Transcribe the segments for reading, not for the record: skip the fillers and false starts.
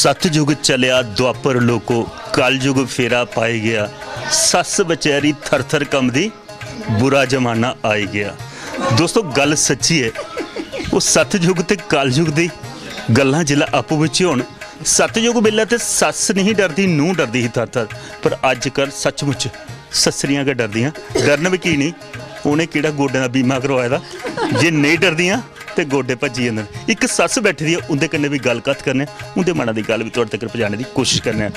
सतयुग चलिया द्वापर लोको कलयुग फेरा पाई गया सस बचैरी थर थर कंबदी बुरा जमाना आई गया। दोस्तों गल सच्ची है वो सतयुग ते कलयुग दी गल्लां जिला आपू विच होण। सतयुग वेले ते सस नहीं डरदी नूंह डरदी ही थर थर, पर अजकल सचमुच ससरियां गै डरदियां। डरन भी की नहीं, उन्हें किहड़ा गोडे दा बीमा करवाए दा, जे नहीं डरदियां ते गोडे भज्जी जांदे। एक सस बैठी दी है उंदे कन्नै भी गल कत करने, उंदे मना दी गल भी तुहाडे तक पहुंचाने दी कोशिश करने।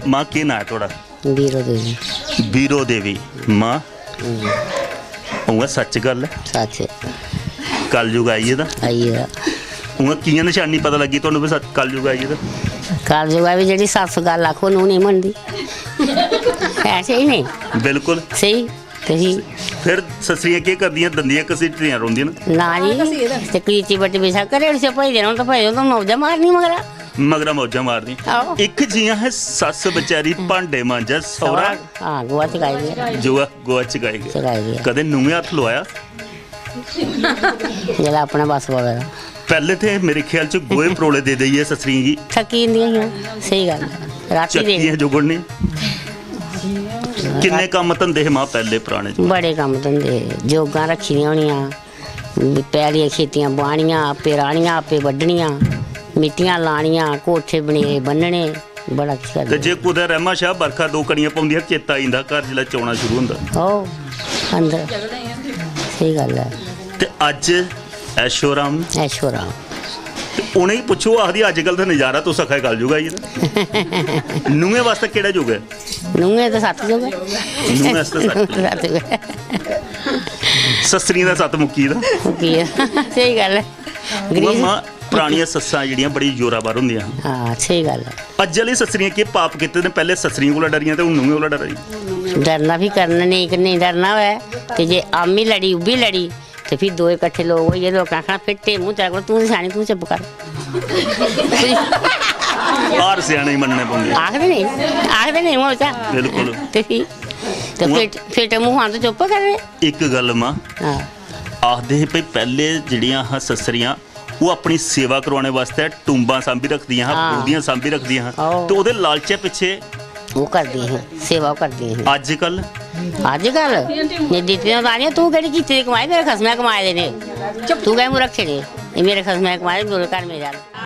मां की नाम है तुहाडा? बीरो देवी। बीरो देवी मां उ'आं सच गल है, सच कलयुग आई दा आइए उ'आं कि'यां निशानी पता लगी तुहानूं भी सच कलयुग आई दा? कल जुगा भी जी सस गल आखो नूं नहीं मनती ऐसे ही नहीं बिल्कुल सही सही। फिर ससरियां की करदियां? दंदियां घसीटदियां रोंदियां ना जी ते कीची बट्टी बिछा करे से भाई देना तो भाई तो मौजा मारनी मगरा मगरा मौजा मारदी। आहो। एक जियां है सस बेचारी भांडे मांजा सौरा हाँ गोआ चुकाई गया जुआ गोआ चगाई गया। चुकाई गया कदे नूंहे हथ लवाया? जरा अपना बस वगैरह पहले थे मेरे ख्याल च गोए परोले दे दईए ससरियां गी, थकी जंदियां सही गल राती दे चक्कियां जुगड़नी। किन्ने कम धंदे हे मां पहले पुराने च? बड़े कम धंदे जोगां रखी दियां होनियां, पैलियां खेतियां बाह्नियां आपे राह्नियां आपे वड्डनियां, मिट्टियां लानियां, कोठे बनेरे बन्नने, बड़ा कुछ ते करदे। जे कुदै रहमा शाह बरखा दो कड़ियां पौंदियां चेता आई जंदा घर जिसलै चौना शुरू होंदा। ओ अंदर सही गल है। ते अज्ज ऐशोराम ऐशोराम उ'नेंगी पुच्छो आखदी अजकल दा नज़ारा तुस आखा कलयुग आई गेदा। नूंहें वास्ते केह्ड़ा युग है? नूंहे तो सत्त जुग नूंहें आस्तै सत्त सत्त जुग ससरियां दा सत्त मुक्की दा। मुक्की है सही गल है। उ'आं मां पुरानियां सस्सां जेह्ड़ियां बड़ी जोरावर होंदियां हियां। हाँ सही गल है। अज्ज आह्ली ससरियां केह् पाप कीते ने? पैह्ले ससरियां कोला डरियां ते हून नूंहें कोला डरी। डरना भी करना नहीं डरना होऐ ते जे आमी लड़ी उब्बी लड़ी ते फिर दो इकट्ठे लोग होइए लोग आखना फिट्टे मूंह तेरे कोल तू सियानी तू चुप कर। हार स्याने ही मनने पौंदे। आखदे नहीं मूंह चा बिल्कुल। ते फिर मूंह हां तो चुप कर। एक गल मां हाँ आखदे हे भई पैह्ले जेह्ड़ियां हां ससरियां वो अपनी सेवा करवाने वास्ते टुंबां सांभी रखदियां हां, हाँ। बुढ़ियां सांभी रखदियां हां, आहो। ते ओह्दे लालचे पिच्छे वो करदी है सेवा करदी है। अजकल अजकल ने दित्तियां तानियां तू केह्ड़ी कीती कमाई मेरे खसमै कमाए दे ने तू कैं मूंह रखे ने मेरे खसमै कमाए मेरे घर मेरे